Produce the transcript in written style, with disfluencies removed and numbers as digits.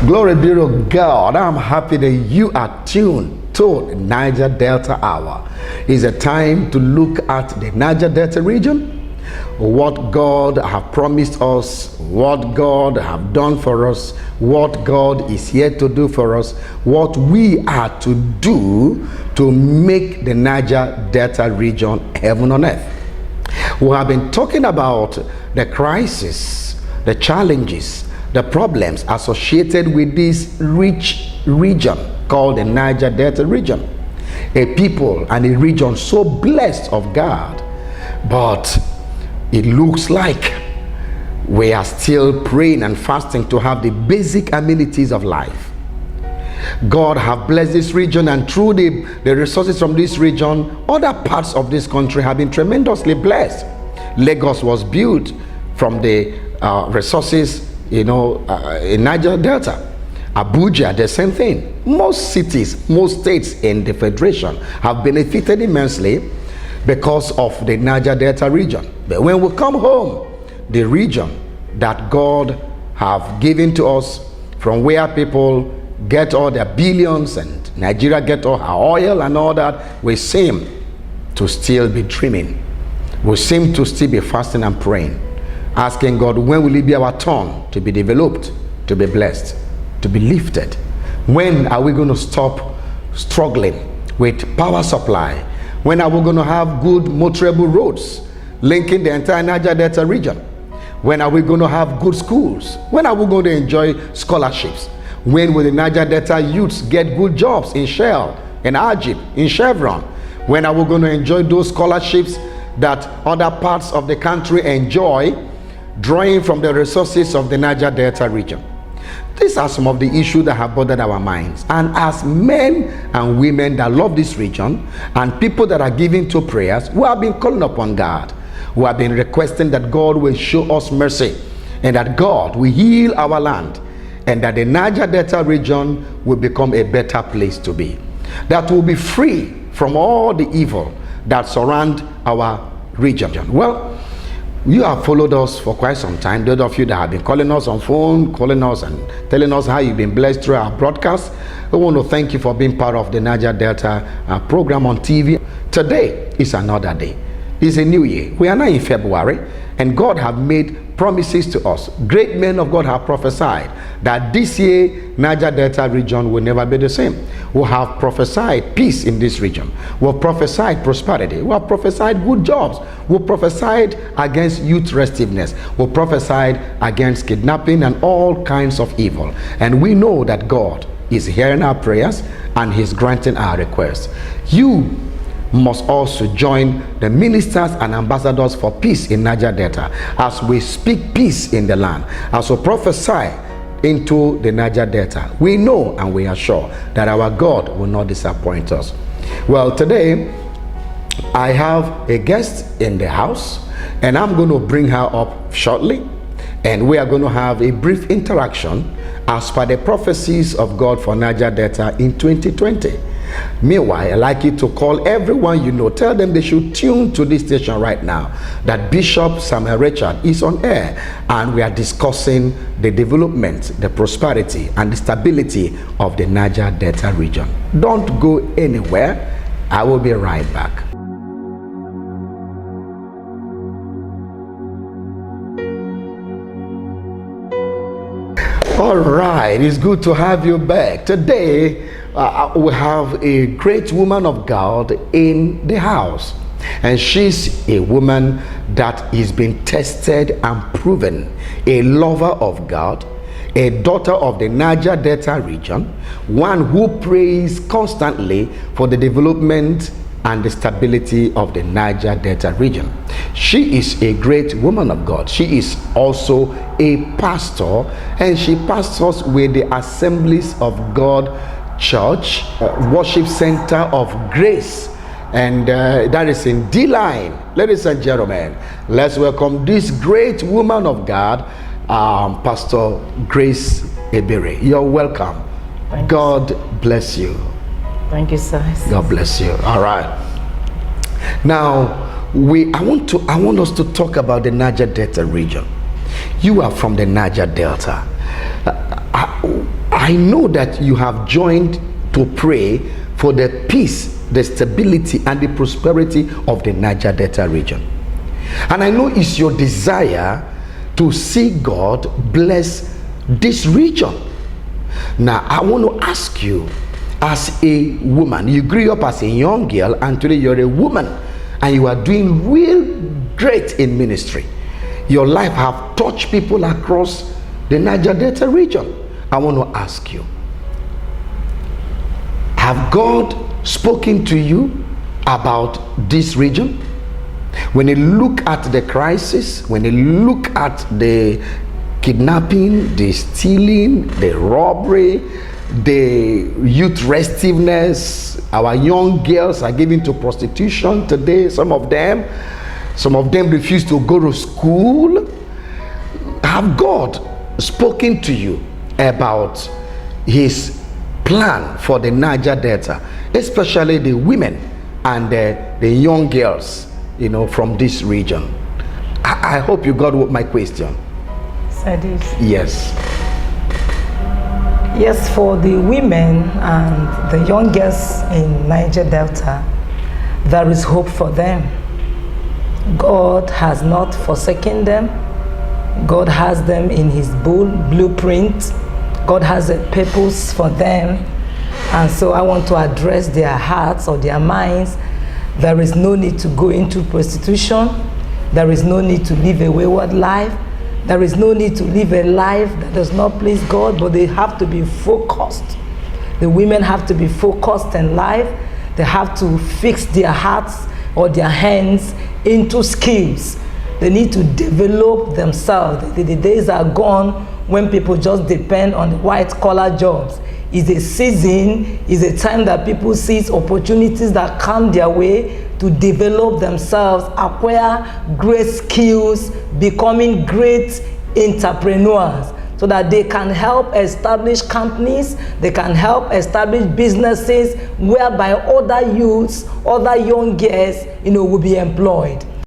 Glory be to God. I'm happy that you are tuned to Niger Delta Hour. It's a time to look at the Niger Delta region, what God has promised us, what God has done for us, what God is here to do for us, what we are to do to make the Niger Delta region heaven on earth. We have been talking about the crisis, the challenges, the problems associated with this rich region called the Niger Delta region. A people and a region so blessed of God, but it looks like we are still praying and fasting to have the basic amenities of life. God have blessed this region, and through the resources from this region, other parts of this country have been tremendously blessed. Lagos was built from the resources in Niger Delta. Abuja, the same thing. Most cities, most states in the Federation have benefited immensely because of the Niger Delta region. But when we come home, the region that God have given to us, from where people get all their billions and Nigeria get all her oil and all that, we seem to still be dreaming. We seem to still be fasting and praying, asking God, when will it be our turn to be developed, to be blessed, to be lifted? When are we going to stop struggling with power supply? When are we going to have good motorable roads linking the entire Niger Delta region? When are we going to have good schools? When are we going to enjoy scholarships? When will the Niger Delta youths get good jobs in Shell, in Ajib, in Chevron? When are we going to enjoy those scholarships that other parts of the country enjoy, drawing from the resources of the Niger Delta region? These are some of the issues that have bothered our minds. And as men and women that love this region, and people that are giving to prayers, we have been calling upon God. We have been requesting that God will show us mercy, and that God will heal our land, and that the Niger Delta region will become a better place to be. That will be free from all the evil that surround our region. Well, you have followed us for quite some time. Those of you that have been calling us on phone, calling us and telling us how you've been blessed through our broadcast, we want to thank you for being part of the Niger Delta program on TV. Today is another day. It's a new year. We are now in February, and God have made promises to us. Great men of God have prophesied that this year Niger Delta region will never be the same. We have prophesied peace in this region. We have prophesied prosperity. We have prophesied good jobs. We have prophesied against youth restiveness. We have prophesied against kidnapping and all kinds of evil. And we know that God is hearing our prayers and He's granting our requests. You must also join the ministers and ambassadors for peace in Niger Delta as we speak peace in the land, as we prophesy into the Niger Delta. We know and we are sure that our God will not disappoint us. Well, today I have a guest in the house, and I'm going to bring her up shortly, and we are going to have a brief interaction as per the prophecies of God for Niger Delta in 2020. Meanwhile, I'd like you to call everyone you know. Tell them they should tune to this station right now, that Bishop Samuel Richard is on air, and we are discussing the development, the prosperity, and the stability of the Niger Delta region. Don't go anywhere. I will be right back. All right, it's good to have you back. Today, we have a great woman of God in the house, and she's a woman that is being tested and proven, a lover of God, a daughter of the Niger Delta region, one who prays constantly for the development and the stability of the Niger Delta region. She is a great woman of God. She is also a pastor, and she pastors with the Assemblies of God Church, Worship Center of Grace, and that is in D-Line. Ladies and gentlemen, let's welcome this great woman of God, Pastor Grace Ebere. You're welcome. God bless you. Thank you, sir. God bless you. All right. Now, I want us to talk about the Niger Delta region. You are from the Niger Delta. I I know that you have joined to pray for the peace, the stability, and the prosperity of the Niger Delta region. And I know it's your desire to see God bless this region. Now, I want to ask you, as a woman, you grew up as a young girl, and today you're a woman, and you are doing real great in ministry. Your life have touched people across the Niger Delta region. I want to ask you, have God spoken to you about this region? When you look at the crisis, when you look at the kidnapping, the stealing, the robbery, the youth restiveness, our young girls are given to prostitution today. Some of them refuse to go to school. Have God spoken to you about his plan for the Niger Delta, especially the women and the young girls, from this region? I hope you got my question. Yes. Yes, for the women and the young girls in Niger Delta, there is hope for them. God has not forsaken them. God has them in his blueprint. God has a purpose for them. And so I want to address their hearts or their minds. There is no need to go into prostitution. There is no need to live a wayward life. There is no need to live a life that does not please God, but they have to be focused. The women have to be focused in life. They have to fix their hearts or their hands into skills. They need to develop themselves. The days are gone when people just depend on the white-collar jobs. It's a season, it's a time that people seize opportunities that come their way to develop themselves, acquire great skills, becoming great entrepreneurs, so that they can help establish companies, they can help establish businesses whereby other youths, other young girls, will be employed.